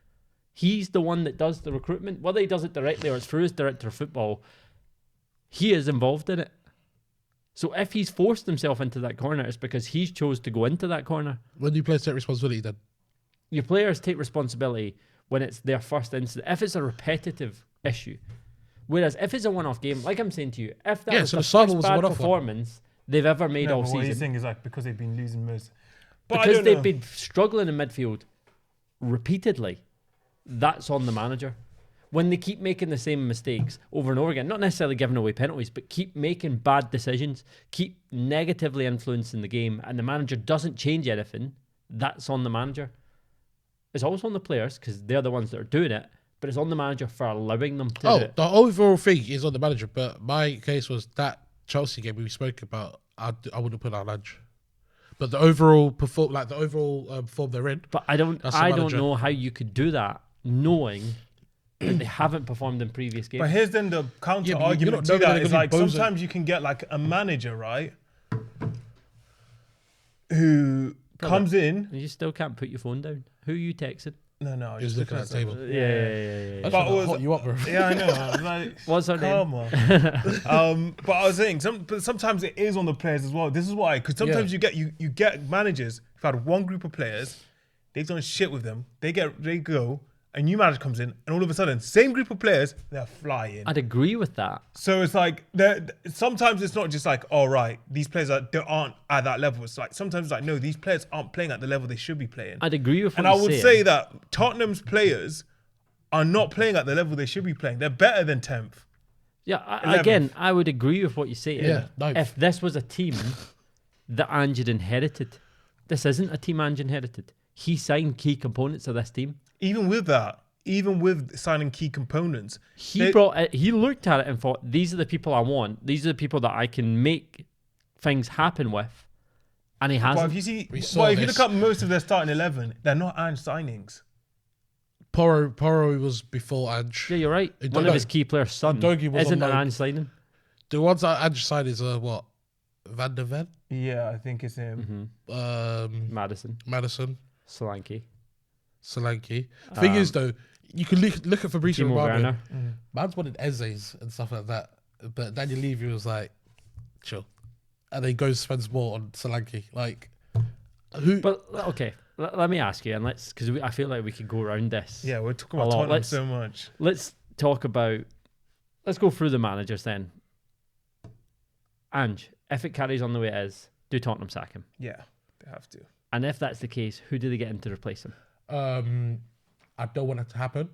He's the one that does the recruitment. Whether he does it directly or it's through his director of football, he is involved in it. So if he's forced himself into that corner, it's because he's chose to go into that corner. When do you players take responsibility then? Your players take responsibility when it's their first incident. If it's a repetitive issue. Whereas if it's a one-off game, like I'm saying to you, if that was so the the Saba first was a bad one-off one. performance they've ever made No, all but what he's season, saying is like because they've been losing most. But I because don't they've know. been struggling in midfield repeatedly, that's on the manager. When they keep making the same mistakes over and over again, not necessarily giving away penalties, but keep making bad decisions, keep negatively influencing the game, and the manager doesn't change anything, that's on the manager. It's also on the players because they're the ones that are doing it, but it's on the manager for allowing them to do it. The overall thing is on the manager, but my case was that Chelsea game we spoke about. I wouldn't put on Ange, but the overall form they're in. But I don't That's the manager. know how you could do that knowing that they haven't performed in previous games. But here's then the counter Yeah, but you're argument not to knowing that they're is gonna like be bozo. sometimes you can get like a manager, right, who comes in. You still can't put your phone down. Who are you texting? No, I was He was just looking at the table. Yeah. I But just was- hot you up, bro. Yeah, I know. I was like, What's her name? come on. But I was saying, but sometimes it is on the players as well. This is why, because sometimes you get managers who've had one group of players, they've done shit with them. They go, a new manager comes in, and all of a sudden, same group of players, they're flying. I'd agree with that. So it's like sometimes it's not just like, all right, these players aren't at that level. It's like sometimes it's like, no, these players aren't playing at the level they should be playing. I'd agree with what And I you're would saying. say that Tottenham's players are not playing at the level they should be playing. They're better than 10th. Yeah, 11th. again, I would agree with what you say. Yeah, ninth. If this was a team that Ange had inherited, this isn't a team Ange inherited. He signed key components of this team. Even with that, even with signing key components, He they- he looked at it and thought, these are the people I want. These are the people that I can make things happen with. And he But hasn't. if you see, We saw well, if you this. look at most of their starting 11, they're not Ange signings. Porro was before Ange. Yeah, you're right. Udogi- One of his key players' son Udogi was isn't on an loan. Ange signing. The ones that Ange signed is what? Van der Ven, Yeah, I think it's him. Madison, Madison, Solanke, Solanke. Thing is though, you can look at Fabrizio Timo Romano. Werner. Man's wanted Eze's and stuff like that, but Daniel Levy was like, chill, and then goes spends more on Solanke. Like, who? But okay, let me ask you, and because I feel like we could go around this. Yeah, we're talking A about lot. Tottenham Let's- so much. Let's talk about. Let's go through the managers then. Ange, if it carries on the way it is, do Tottenham sack him? Yeah, they have to. And if that's the case, who do they get in to replace him? I don't want it to happen,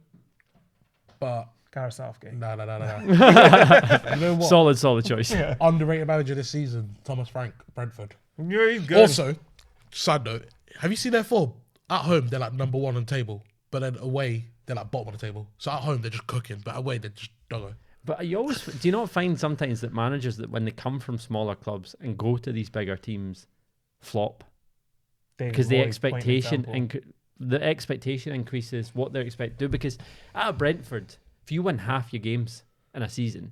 but Gareth Southgate. no. You know what? Solid choice. Underrated manager this season, Thomas Frank, Brentford. Yeah, he's good. Also, side note, have you seen their form? At home, they're like number one on the table, but then away, they're like bottom of the table. So at home, they're just cooking, but away, they're just doggo. But you always do you not find sometimes that managers that when they come from smaller clubs and go to these bigger teams flop because the expectation increases what they're expected to do, because at Brentford, if you win half your games in a season,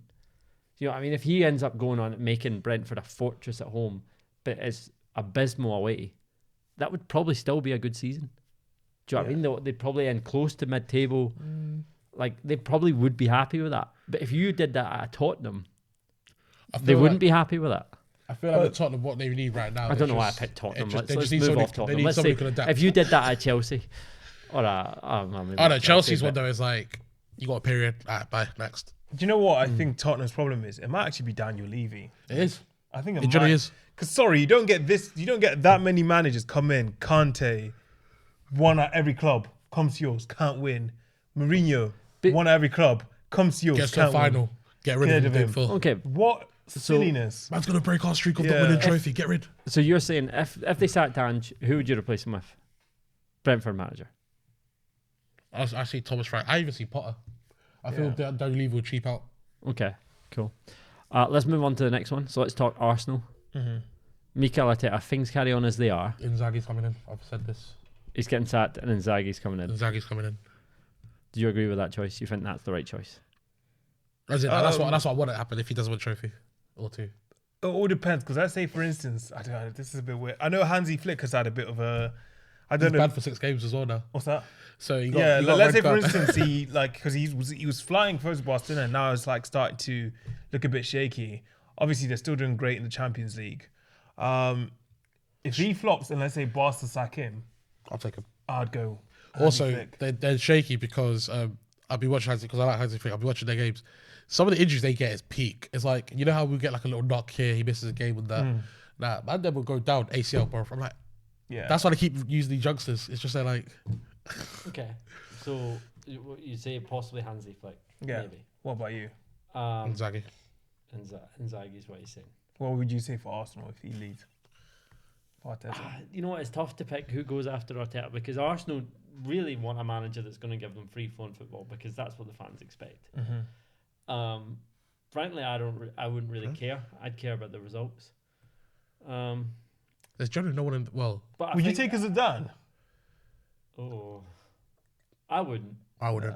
you know what I mean, if he ends up going on making Brentford a fortress at home but is abysmal away, that would probably still be a good season. Do you know what I mean? They'd probably end close to mid-table. Like, they probably would be happy with that. But if you did that at Tottenham, they wouldn't be happy with that. I feel like Tottenham, what they need right now. I don't know why I picked Tottenham. Let's move off Tottenham. They need Let's somebody say, who can adapt. if you did that at Chelsea, or no, Chelsea's one though is like, you got a period. All right, bye, next. Do you know what I think Tottenham's problem is? It might actually be Daniel Levy. It is. I think It generally is. Because sorry, you don't get that many managers come in. Conte, one at every club, comes to yours, can't win. Mourinho, one at every club, comes to yours, Gets to a can't win. final. Get rid of him. Full. Okay, What silliness. Man's going to break our streak of not winning trophy. Get rid. so you're saying if they sacked Ange, who would you replace him with? Brentford manager. I see Thomas Frank. I even see Potter. I feel that Daniel Levy will cheap out. Okay, cool. Let's move on to the next one. So let's talk Arsenal. Mikel Arteta, things carry on as they are. Inzaghi's coming in. I've said this. He's getting sacked and Inzaghi's coming in. Inzaghi's coming in. Do you agree with that choice? You think that's the right choice? That's what I want to happen if he doesn't win a trophy or two. It all depends, because let's say, for instance, I don't know, this is a bit weird. I know Hansi Flick has had a bit of a, I don't He's know. banned for 6 games as well now. What's that? So he got, Yeah, he got let's say, red for card. instance, because he was flying first to Barcelona, and now it's like starting to look a bit shaky. Obviously, they're still doing great in the Champions League. If he flops and let's say Barca sack him, I'll take him. I'd go. Hansi Also, Flick. they're shaky because I'll be watching Hansi because I like Hansi Flick. I'll be watching their games. Some of the injuries they get is peak. It's like, you know how we get like a little knock here, he misses a game with that. Nah, man, then will go down ACL, bro. I'm like, Yeah, that's why they keep using these youngsters. It's just they're like, Okay, so you say possibly Hansi Flick. Yeah. Maybe. What about you? Inzaghi. Inzaghi's what he's saying. What would you say for Arsenal if he leaves? Arteta. You know what? It's tough to pick who goes after Arteta, because Arsenal really want a manager that's going to give them free-flowing football, because that's what the fans expect. Frankly, I wouldn't really care. I'd care about the results. There's generally no one in. Well, But I Would you think- take Zidane? Oh, I wouldn't. I wouldn't.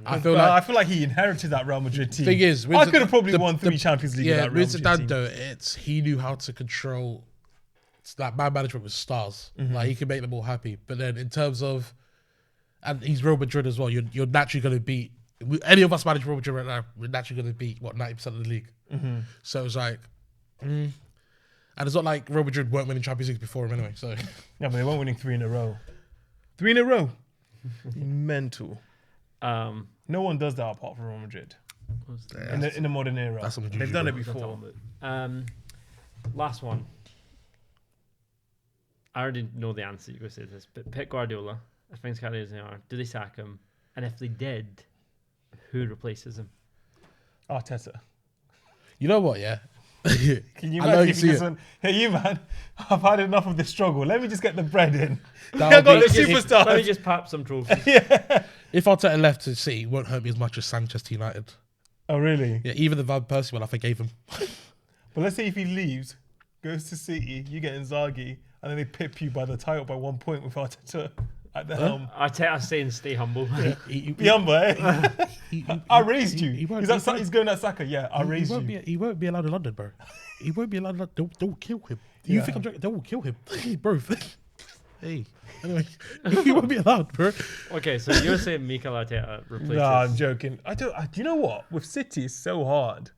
I I feel like feel like he inherited that Real Madrid team. thing is, I could have probably won 3 Champions League. Yeah, with that Real with Madrid Zidane team. though, it's he knew how to control. It's like man management with stars. Like he can make them all happy. But then in terms of, and he's Real Madrid as well. You're naturally going to beat any of us manage Real Madrid right now. We're naturally going to beat 90% of the league. So it's like, and it's not like Real Madrid weren't winning Champions League before him anyway. So Yeah, but they weren't winning 3 in a row. 3 in a row. Mental. No one does that apart from Real Madrid in the modern era. That's something They've juju, done it bro. before. Last one. I already know the answer. You go say this, but Pep Guardiola, if things carry as they are, do they sack him? And if they did, who replaces him? Arteta. you know what? Yeah, Can you I know imagine you if see he it. just went, hey, you man, I've had enough of this struggle. Let me just get the bread in. That I would got be- the if- superstars. Let me just pap some trophies. if Arteta left to City, it won't hurt me as much as Sanchez to United. Oh, really? Yeah, even the Van Persie one I forgave him. But let's say if he leaves, goes to City, you get Inzaghi, and then they pip you by the title by 1 point with Arteta at the helm. Arteta's saying stay humble. Be humble, eh? I raised you. he won't- He's going at Saka. Yeah, I raised you. He won't be allowed in London, bro. He won't be allowed. They'll kill him. You think I'm joking? They will kill him, bro. Hey, anyway, he won't be allowed, bro. Okay, so you're saying Mikel Arteta replaces? No, I'm joking. Do you know what? With City, it's so hard.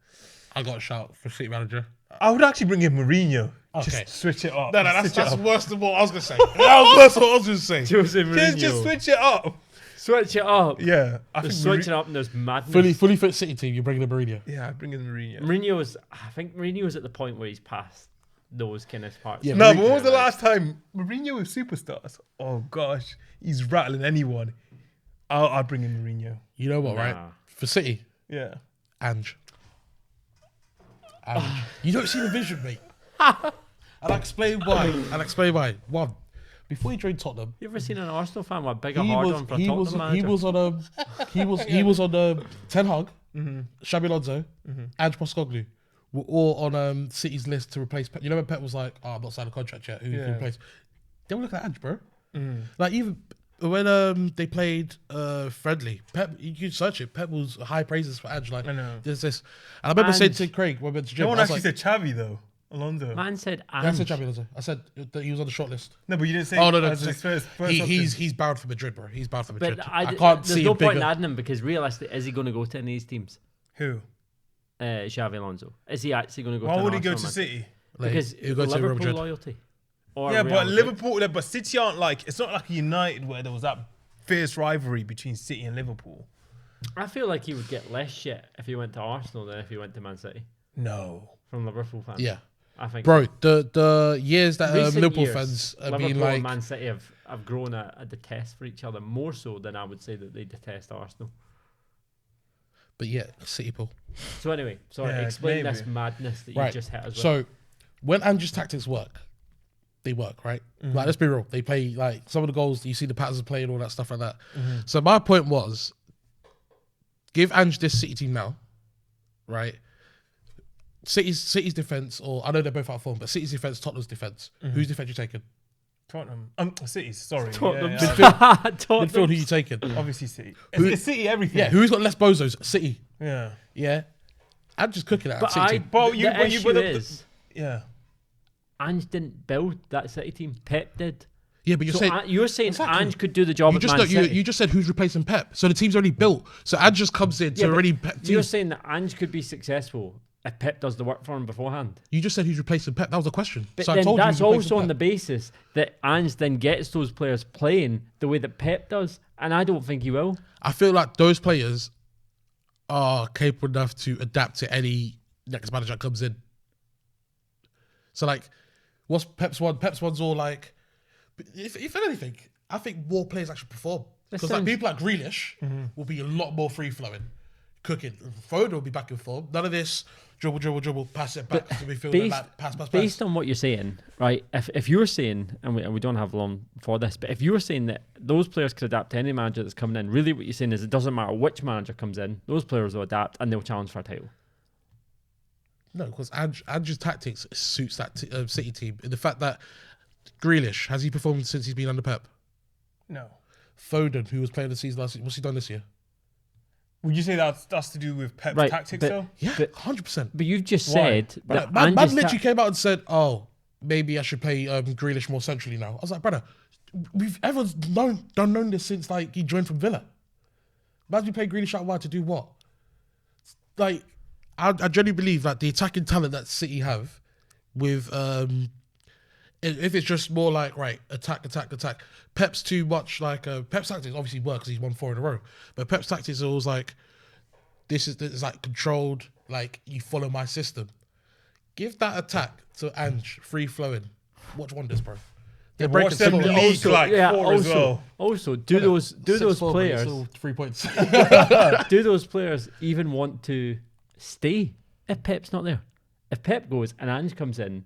I got a shout for City manager. I would actually bring in Mourinho. Okay. Just switch it up. No, that's Switch it up. worse than what I was gonna say. That was worse than what I was gonna say. Jose Mourinho. Just switch it up. Switch it up. Yeah, I There's think switching up and there's madness. Fully fit City team. You're bringing in Mourinho. Yeah, I'd bring in Mourinho. I think Mourinho is at the point where he's past those kind of parts. Yeah, No, Mourinho, but when was the last time Mourinho with superstars? Oh gosh, he's rattling anyone. I'll bring in Mourinho. You know what, right? Nah. For City, Yeah. Ange. You don't see the vision, mate. And I'll explain why. One, before he joined Tottenham, You ever seen an Arsenal fan with a bigger he hard was on for a he Tottenham was manager? he was on Ten Hag, Xabi Alonso, Ange Postecoglou were all on City's list to replace Pep. You know when Pep was like, "Oh, I'm not signed a contract yet. Who can Yeah. replace?" They were looking at Ange, bro. Like even when they played friendly, Pep, you can search it. Pep was high praises for Ange. Like, I know. there's this. And I remember saying Ange- to Craig when we went to gym, No one I was actually like, said Xavi though. Alonso. Man said I said Ange. Xabi Alonso. I said that he was on the short list. No, but you didn't say. Oh no, as his first option. he's bound for Madrid, bro. He's bound for Madrid. But I can't there's see no a point in bigger. adding him because realistically, is he going to go to any of these teams? Who? Xavi Alonso. Is he actually going to go Why to would an he go to Arsenal man? City? Like, Because he'll go to Real Liverpool Madrid. loyalty. Or Yeah, Real but Madrid. Liverpool, but City aren't like. It's not like United where there was that fierce rivalry between City and Liverpool. I feel like he would get less shit if he went to Arsenal than if he went to Man City No. from Liverpool fans. Yeah, I think. bro. The years that Recent Liverpool years, fans have Liverpool been like, and Man City have grown a detest for each other more so than I would say that they detest Arsenal. but yeah, City Paul. So anyway, sorry, Yeah, explain maybe. this madness that Right. you just hit us with. So when Ange's tactics work, they work, right? Like, let's be real. They play like some of the goals you see the patterns of play and all that stuff like that. So my point was, give Ange this City team now, right? City's defense, or I know they're both out of form, but City's defense, Tottenham's defense. Whose defense you taking? Tottenham. City. Sorry. Tottenham. Yeah, yeah. Midfield, who you taking? Obviously City. Who- It's City everything. Yeah, who's got less bozos? City. Yeah. Yeah, I'm just cooking at But City. team. But the you- but you- issue but the- is, Yeah. Ange didn't build that City team. Pep did. Yeah, but you're So saying you're saying Exactly. Ange could do the job you at just Man don't, City. you just said who's replacing Pep, so the team's already built. So Ange just comes in to Yeah, but already Pep You're team. saying that Ange could be successful if Pep does the work for him beforehand. You just said who's replacing Pep. That was a question. But so I then told you that's who's replacing also on Pep. the basis that Ange then gets those players playing the way that Pep does, and I don't think he will. I feel like those players are capable enough to adapt to any next manager that comes in. So like, what's Pep's one? Pep's one's all like, if anything, I think more players actually perform. That Because like sounds- people like Grealish will be a lot more free flowing, cooking. Foden will be back in form. None of this dribble, pass it back to midfield, Based, like, pass. based on what you're saying, right? If you're saying, and we don't have long for this, but if you're saying that those players could adapt to any manager that's coming in, really what you're saying is it doesn't matter which manager comes in, those players will adapt and they'll challenge for a title. No, because Ange's tactics suits that City team. In the fact that Grealish, has he performed since he's been under Pep? No. Foden, who was playing the season last year, what's he done this year? Would you say that's to do with Pep's Right, tactics but- though? Yeah, But- 100%. But you've just Why? said that Man Ange's literally came out and said, "Oh, maybe I should play Grealish more centrally now." I was like, "Brother, everyone's known this since like he joined from Villa. Imagine you play Grealish out wide to do what? Like, I genuinely believe that the attacking talent that City have, with if it's just more like right attack, Pep's too much like Pep's tactics obviously work because he's won 4 in a row, but Pep's tactics are always like this is like controlled, like you follow my system. Give that attack to Ange, free flowing. Watch wonders, bro. They're But watch them similar. leak like 4 as well. Also, do those 6-4, but players still 3 points. do those players even want to stay if Pep's not there? If Pep goes and Ange comes in,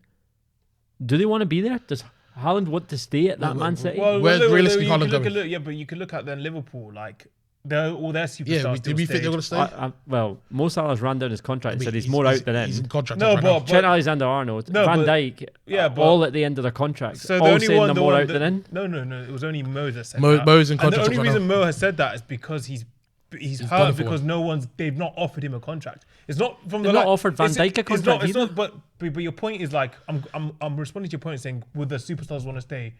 do they want to be there? Does Haaland want to stay at that Man City? Well, Where's look, realistically you could Haaland look going? at yeah, but you could look at then Liverpool, like all their superstars. Yeah, still do we think they're going to stayed. stay? Well, Mo Salah's ran down his contract and I mean, said he's more out than He's in. in contract No, right now. but- Trent Alexander-Arnold, No, Van but- Dijk, yeah, but- all at the end of their contracts. So all the only saying one, they're the more one out that, than in. No, it was only Mo that said Mo- that. Mo's in And the contract only right reason now. Mo has said that is because he's done hurt it for because one. they've not offered him a contract. It's not from They've the not offered Van it's- Dijk a it's contract It's either. not, but your point is like I'm responding to your point saying would the superstars want to stay?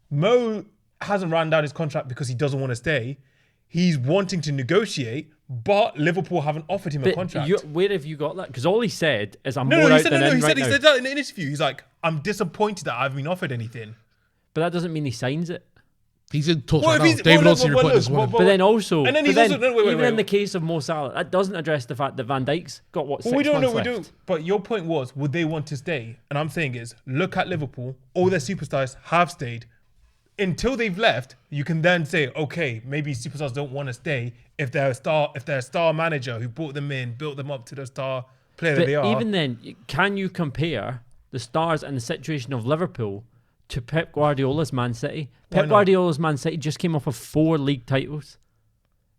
Mo hasn't ran down his contract because he doesn't want to stay. He's wanting to negotiate, but Liverpool haven't offered him a But contract. where have you got that? Because all he said is I'm No, more he out said than in he right said now. he said that in an interview. He's like, I'm disappointed that I haven't been offered anything. But that doesn't mean he signs it. He's in talks Well, right if now. David Orsi reported this morning. well, But then also, and then but he's then also- no, wait, even wait. in the case of Mo Salah, that doesn't address the fact that Van Dijk's got what 6 Well, we don't know. months We left. do. But your point was, would they want to stay? And I'm saying is, look at Liverpool. All their superstars have stayed. Until they've left, you can then say, okay, maybe superstars don't want to stay if they're a star manager who brought them in, built them up to the star player that But they are. even then, can you compare the stars and the situation of Liverpool to Pep Guardiola's Man City? Why Pep not? Guardiola's Man City just came off of 4 league titles.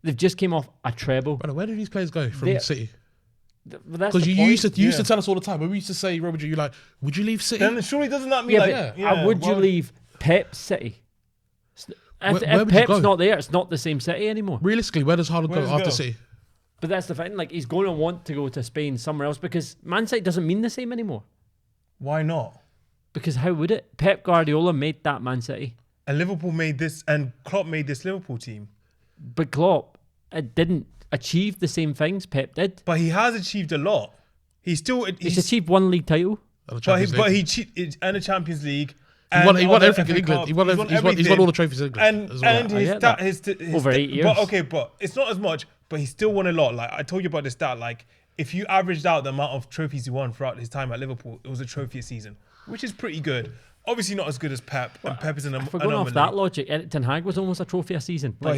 They've just came off a treble. Brother, where did these players go from They- City? Because Because you used to tell us all the time when we used to say, Robert, you're like, would you leave City? then surely doesn't that mean Yeah, like, but would you well, leave Pep City? If, Where if would you Pep's go? not there, it's not the same City anymore. Realistically, where does Haaland Where go does he after go? City? But that's the thing. Like, he's going to want to go to Spain somewhere else because Man City doesn't mean the same anymore. Why not? Because how would it? Pep Guardiola made that Man City, And Liverpool made this, and Klopp made this Liverpool team. but Klopp it didn't achieve the same things Pep did. But he has achieved a lot. He's still He's achieved 1 league title. And the but he Champions League. and the Champions League. He won other everything FA in England. Cup. He won everything. all the trophies in England. And as well. and I his get stat, that. his Over sta- 8 years. But okay, but it's not as much. But he still won a lot. Like I told you about the stat. Like if you averaged out the amount of trophies he won throughout his time at Liverpool, it was a trophy a season, which is pretty good. Obviously not as good as Pep. And Pep is an If we're going off anomaly. that logic, Eric Ten Hag was almost a trophy a season. But Like,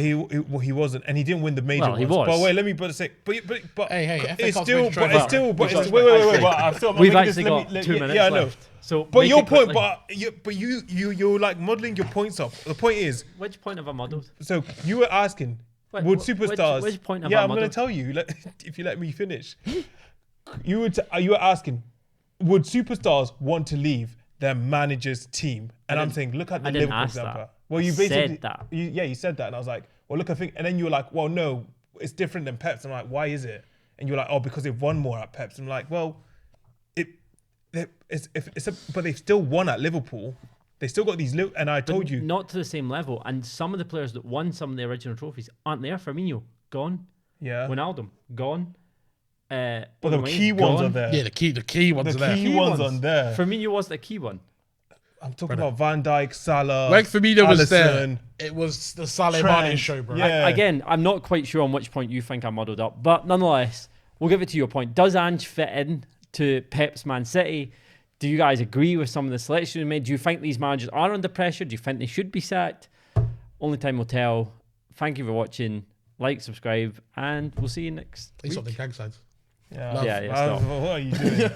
he wasn't, and he didn't win the major Well, ones. he was. But wait, let me say, but Hey, FA it's Cup's still, major but trophy. it's still, but Well, it's wait. But I'm still, I'm we've making actually this, got 2 minutes yeah, I know. left. So But make your it point, quickly. you're like modeling your points up. The point is, Which point have I muddled? so you were asking, Wait, would which- superstars? which point have yeah, I I'm going to muddled? tell you. If you let me finish, you were asking, would superstars want to leave their manager's team? And I'm didn't- saying, look at the I didn't Liverpool ask that. example. Well, you I said basically that. you said that, and I was like, well, look, I think, and then you were like, well, no, it's different than Pep's. I'm like, why is it? And you're like, oh, because they've won more at Pep's. I'm like, well, but they've still won at Liverpool. They still got these, and I told you, Not to the same level. And some of the players that won some of the original trophies aren't there. Firmino, gone. yeah. Wijnaldum, gone. But the Owen key Wayne, ones gone. are there. Yeah, the key ones The are there. key ones on there. Firmino was the key one. I'm talking about Van Dijk, Salah. When Firmino was there, Alisson. it was the Salah Trent. Mane show, bro. Yeah. Again, I'm not quite sure on which point you think I muddled up, but nonetheless, we'll give it to your point. Does Ange fit in to Pep's Man City? Do you guys agree with some of the selections we made? Do you think these managers are under pressure? Do you think they should be sacked? Only time will tell. Thank you for watching. Like, subscribe, and we'll see you next He's week. not the gang signs. Yeah, Yeah, stop. What are you doing?